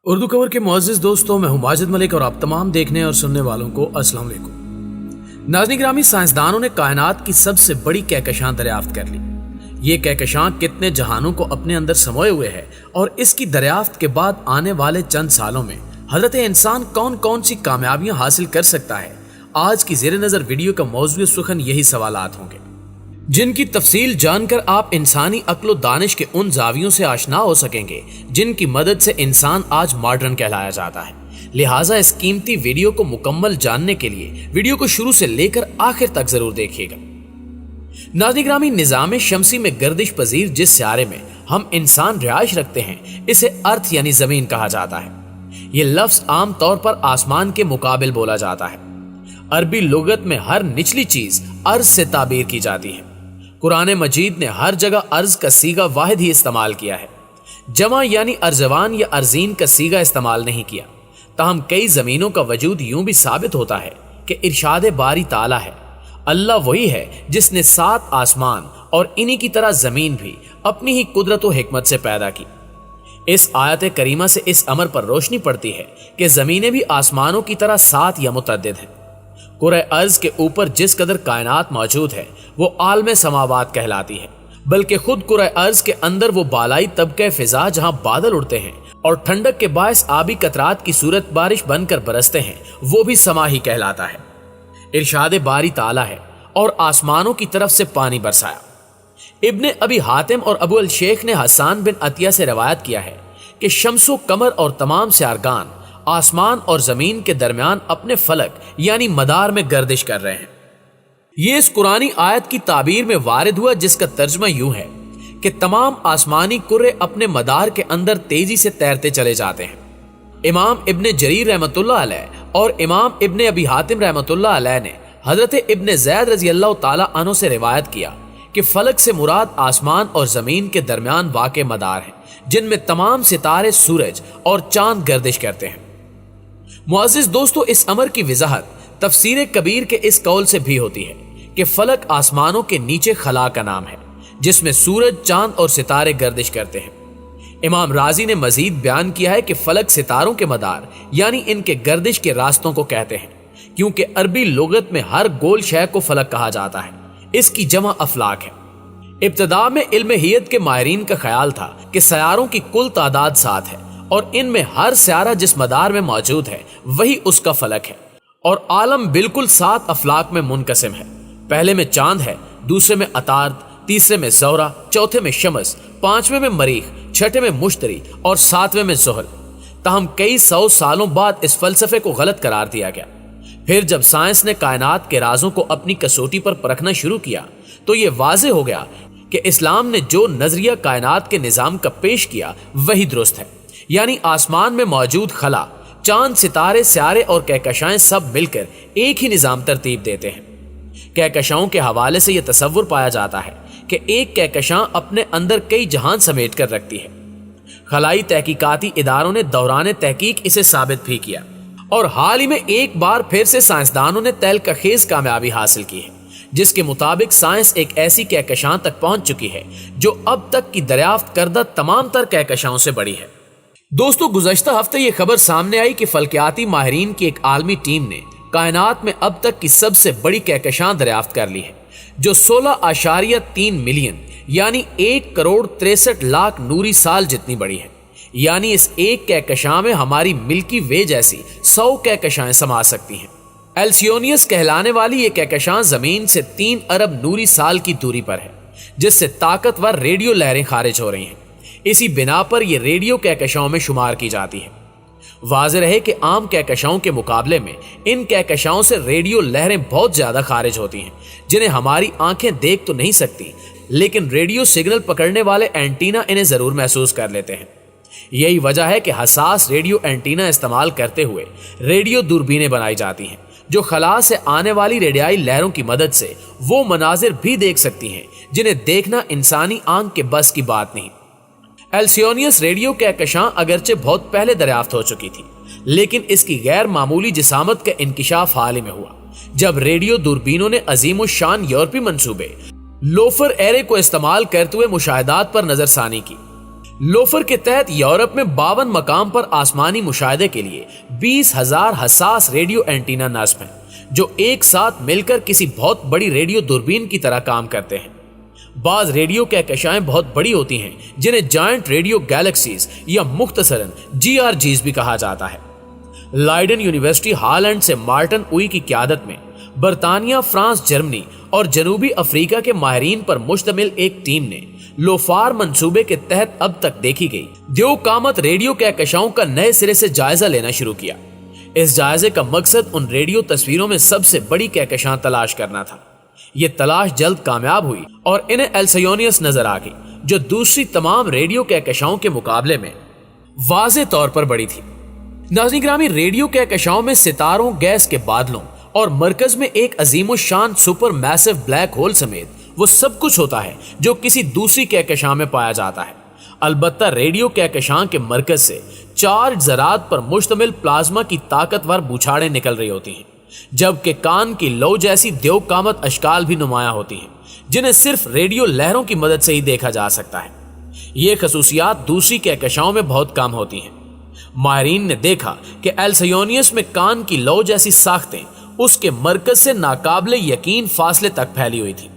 اردو کور کے معزز دوستوں، میں ہوں ماجد ملک اور آپ تمام دیکھنے اور سننے والوں کو السلام علیکم۔ ناظرین گرامی، سائنسدانوں نے کائنات کی سب سے بڑی کہکشاں دریافت کر لی۔ یہ کہکشاں کتنے جہانوں کو اپنے اندر سموئے ہوئے ہے اور اس کی دریافت کے بعد آنے والے چند سالوں میں حضرت انسان کون کون سی کامیابیاں حاصل کر سکتا ہے، آج کی زیر نظر ویڈیو کا موضوع سخن یہی سوالات ہوں گے، جن کی تفصیل جان کر آپ انسانی عقل و دانش کے ان زاویوں سے آشنا ہو سکیں گے جن کی مدد سے انسان آج ماڈرن کہلایا جاتا ہے۔ لہٰذا اس قیمتی ویڈیو کو مکمل جاننے کے لیے ویڈیو کو شروع سے لے کر آخر تک ضرور دیکھیے گا۔ ناظرین گرامی، نظام شمسی میں گردش پذیر جس سیارے میں ہم انسان رہائش رکھتے ہیں اسے ارتھ یعنی زمین کہا جاتا ہے۔ یہ لفظ عام طور پر آسمان کے مقابل بولا جاتا ہے۔ عربی لغت میں ہر نچلی چیز ارض سے تعبیر کی جاتی ہے۔ قرآن مجید نے ہر جگہ ارض کا صیغہ واحد ہی استعمال کیا ہے، جمع یعنی ارزوان یا ارزین کا صیغہ استعمال نہیں کیا۔ تاہم کئی زمینوں کا وجود یوں بھی ثابت ہوتا ہے کہ ارشاد باری تعالیٰ ہے۔ اللہ وہی ہے جس نے 7 آسمان اور انہی کی طرح زمین بھی اپنی ہی قدرت و حکمت سے پیدا کی۔ اس آیت کریمہ سے اس امر پر روشنی پڑتی ہے کہ زمینیں بھی آسمانوں کی طرح 7 یا متعدد ہیں۔ کرۂ ارض کے اوپر جس قدر کائنات موجود ہے وہ عالم سماوات کہلاتی ہے، بلکہ خود کرۂ ارض کے اندر وہ بالائی طبقہ فضا جہاں بادل اڑتے ہیں اور ٹھنڈک کے باعث آبی قطرات کی صورت بارش بن کر برستے ہیں، وہ بھی سما ہی کہلاتا ہے۔ ارشاد باری تعالیٰ ہے اور آسمانوں کی طرف سے پانی برسایا۔ ابن ابی حاتم اور ابو الشیخ نے حسان بن عطیہ سے روایت کیا ہے کہ شمس و قمر اور تمام سیارگان آسمان اور زمین کے درمیان اپنے فلک یعنی مدار میں گردش کر رہے ہیں۔ یہ اس قرآنی آیت کی تعبیر میں وارد ہوا جس کا ترجمہ یوں ہے کہ تمام آسمانی کرے اپنے مدار کے اندر تیزی سے تیرتے چلے جاتے ہیں۔ امام ابن جریر رحمۃ اللہ علیہ اور امام ابن ابی حاتم رحمۃ اللہ علیہ نے حضرت ابن زید رضی اللہ تعالیٰ عنہ سے روایت کیا کہ فلک سے مراد آسمان اور زمین کے درمیان واقع مدار ہیں جن میں تمام ستارے، سورج اور چاند گردش کرتے ہیں۔ معزز دوستو، اس امر کی وضاحت تفسیر کبیر کے اس قول سے بھی ہوتی ہے کہ فلک آسمانوں کے نیچے خلا کا نام ہے جس میں سورج، چاند اور ستارے گردش کرتے ہیں۔ امام رازی نے مزید بیان کیا ہے کہ فلک ستاروں کے مدار یعنی ان کے گردش کے راستوں کو کہتے ہیں، کیونکہ عربی لغت میں ہر گول شے کو فلک کہا جاتا ہے۔ اس کی جمع افلاک ہے۔ ابتدا میں علم ہیت کے ماہرین کا خیال تھا کہ سیاروں کی کل تعداد 7 ہے اور ان میں ہر سیارہ جس مدار میں موجود ہے وہی اس کا فلک ہے، اور عالم بالکل 7 افلاک میں منقسم ہے۔ پہلے میں چاند ہے، دوسرے میں عطارد، تیسرے میں زہرہ، چوتھے میں شمس، پانچویں میں مریخ، چھٹے میں مشتری اور 7ویں میں زحل۔ تاہم کئی 100 سالوں بعد اس فلسفے کو غلط قرار دیا گیا۔ پھر جب سائنس نے کائنات کے رازوں کو اپنی کسوٹی پر پرکھنا شروع کیا تو یہ واضح ہو گیا کہ اسلام نے جو نظریہ کائنات کے نظام کا پیش کیا وہی درست ہے، یعنی آسمان میں موجود خلا، چاند، ستارے، سیارے اور کہکشائیں سب مل کر ایک ہی نظام ترتیب دیتے ہیں۔ کہکشاؤں کے حوالے سے یہ تصور پایا جاتا ہے کہ ایک کہکشاں اپنے اندر کئی جہان سمیٹ کر رکھتی ہے۔ خلائی تحقیقاتی اداروں نے دوران تحقیق اسے ثابت بھی کیا، اور حال ہی میں ایک بار پھر سے سائنسدانوں نے تلخ خیز کامیابی حاصل کی ہے، جس کے مطابق سائنس ایک ایسی کہکشاں تک پہنچ چکی ہے جو اب تک کی دریافت کردہ تمام تر کہکشاؤں سے بڑی ہے۔ دوستو، گزشتہ ہفتے یہ خبر سامنے آئی کہ فلکیاتی ماہرین کی ایک عالمی ٹیم نے کائنات میں اب تک کی سب سے بڑی کہکشاں دریافت کر لی ہے، جو 16.3 ملین یعنی 1,63,00,000 نوری سال جتنی بڑی ہے۔ یعنی اس ایک کہکشاں میں ہماری ملکی وے جیسی 100 کہکشائیں سما سکتی ہیں۔ ایلسیونیس کہلانے والی یہ کہکشاں زمین سے 3 ارب نوری سال کی دوری پر ہے، جس سے طاقتور ریڈیو لہریں خارج ہو رہی ہیں۔ اسی بنا پر یہ ریڈیو کہکشاؤں میں شمار کی جاتی ہے۔ واضح رہے کہ عام کہکشاؤں کے مقابلے میں ان کہکشاؤں سے ریڈیو لہریں بہت زیادہ خارج ہوتی ہیں، جنہیں ہماری آنکھیں دیکھ تو نہیں سکتی، لیکن ریڈیو سگنل پکڑنے والے اینٹینا انہیں ضرور محسوس کر لیتے ہیں۔ یہی وجہ ہے کہ حساس ریڈیو اینٹینا استعمال کرتے ہوئے ریڈیو دوربینیں بنائی جاتی ہیں جو خلا سے آنے والی ریڈیائی لہروں کی مدد سے وہ مناظر بھی دیکھ سکتی ہیں جنہیں دیکھنا انسانی آنکھ کے بس کی بات نہیں۔ ایلسیونیس ریڈیو کہکشاں اگرچہ بہت پہلے دریافت ہو چکی تھی، لیکن اس کی غیر معمولی جسامت کا انکشاف حال ہی میں ہوا جب ریڈیو دوربینوں نے عظیم الشان یورپی منصوبے لوفر ایرے کو استعمال کرتے ہوئے مشاہدات پر نظر ثانی کی۔ لوفر کے تحت یورپ میں 52 مقام پر آسمانی مشاہدے کے لیے 20,000 حساس ریڈیو اینٹینا نصب ہیں جو ایک ساتھ مل کر کسی بہت بڑی ریڈیو دوربین کی طرح کام کرتے ہیں۔ بعض ریڈیو کہکشائیں بہت بڑی ہوتی ہیں جنہیں جائنٹ ریڈیو گیلیکسیز یا مختصراً GRGs بھی کہا جاتا ہے۔ لائیڈن یونیورسٹی ہالینڈ سے مارٹن اوئی کی قیادت میں برطانیہ، فرانس، جرمنی اور جنوبی افریقہ کے ماہرین پر مشتمل ایک ٹیم نے لوفار منصوبے کے تحت اب تک دیکھی گئی دیو قامت ریڈیو کہکشاؤں کا نئے سرے سے جائزہ لینا شروع کیا۔ اس جائزے کا مقصد ان ریڈیو تصویروں میں سب سے بڑی کہکشاں تلاش کرنا تھا۔ یہ تلاش جلد کامیاب ہوئی اور انہیں ایلسیونیس نظر آ گئی جو دوسری تمام ریڈیو کہکشاؤں کے مقابلے میں واضح طور پر بڑی تھی۔ ناظرین گرامی، ریڈیو کہکشاؤں میں ستاروں، گیس کے بادلوں اور مرکز میں ایک عظیم الشان سپر میسو بلیک ہول سمیت وہ سب کچھ ہوتا ہے جو کسی دوسری کہکشاں میں پایا جاتا ہے۔ البتہ ریڈیو کہکشاں کے مرکز سے چارج ذرات پر مشتمل پلازما کی طاقتور بوچھاڑیں نکل رہی ہوتی ہیں، جبکہ کان کی لو جیسی دیو قامت اشکال بھی نمایاں ہوتی ہیں جنہیں صرف ریڈیو لہروں کی مدد سے ہی دیکھا جا سکتا ہے۔ یہ خصوصیات دوسری کہکشاؤں میں بہت کم ہوتی ہیں۔ ماہرین نے دیکھا کہ ایلسیونیس میں کان کی لو جیسی ساختیں اس کے مرکز سے ناقابل یقین فاصلے تک پھیلی ہوئی تھی۔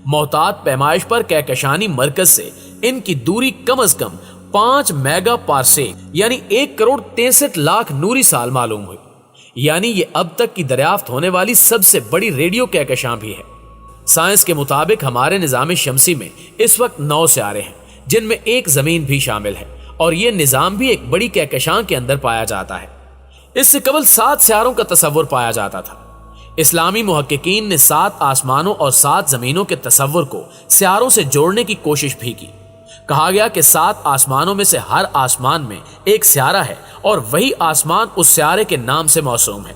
محتاط پیمائش پر کہکشانی مرکز سے ان کی دوری کم از کم 5 میگا پارسیک یعنی 1,63,00,000 نوری سال معلوم ہوئی، یعنی یہ اب تک کی دریافت ہونے والی سب سے بڑی ریڈیو کہکشاں بھی ہے۔ سائنس کے مطابق ہمارے نظام شمسی میں اس وقت 9 سیارے ہیں جن میں ایک زمین بھی شامل ہے، اور یہ نظام بھی ایک بڑی کہکشاں کے اندر پایا جاتا ہے۔ اس سے قبل 7 سیاروں کا تصور پایا جاتا تھا۔ اسلامی محققین نے 7 آسمانوں اور 7 زمینوں کے تصور کو سیاروں سے جوڑنے کی کوشش بھی کی۔ کہا گیا کہ 7 آسمانوں میں سے ہر آسمان میں ایک سیارہ ہے اور وہی آسمان اس سیارے کے نام سے موسوم ہے۔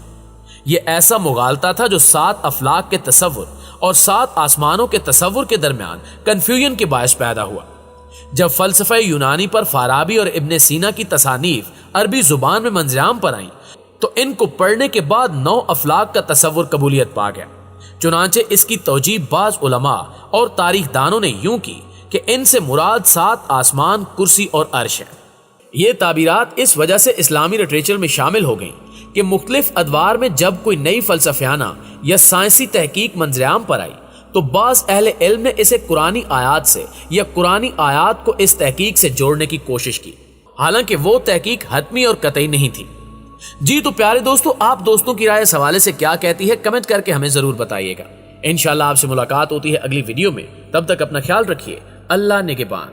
یہ ایسا مغالطہ تھا جو 7 افلاک کے تصور اور 7 آسمانوں کے تصور کے درمیان کنفیوژن کے باعث پیدا ہوا۔ جب فلسفہ یونانی پر فارابی اور ابن سینا کی تصانیف عربی زبان میں منظرعام پر آئیں تو ان کو پڑھنے کے بعد 9 افلاک کا تصور قبولیت پا گیا۔ چنانچہ اس کی توجیہ بعض علماء اور تاریخ دانوں نے یوں کی کہ ان سے مراد 7 آسمان، کرسی اور عرش ہے۔ یہ تعبیرات اس وجہ سے اسلامی لٹریچر میں شامل ہو گئیں کہ مختلف ادوار میں جب کوئی نئی فلسفیانہ یا سائنسی تحقیق منظرعام پر آئی تو بعض اہل علم نے اسے قرآنی آیات سے یا قرآنی آیات کو اس تحقیق سے جوڑنے کی کوشش کی، حالانکہ وہ تحقیق حتمی اور قطعی نہیں تھی۔ جی تو پیارے دوستو، آپ دوستوں کی رائے اس حوالے سے کیا کہتی ہے کمنٹ کر کے ہمیں ضرور بتائیے گا۔ انشاءاللہ آپ سے ملاقات ہوتی ہے اگلی ویڈیو میں، تب تک اپنا خیال رکھیے۔ اللہ نگہبان۔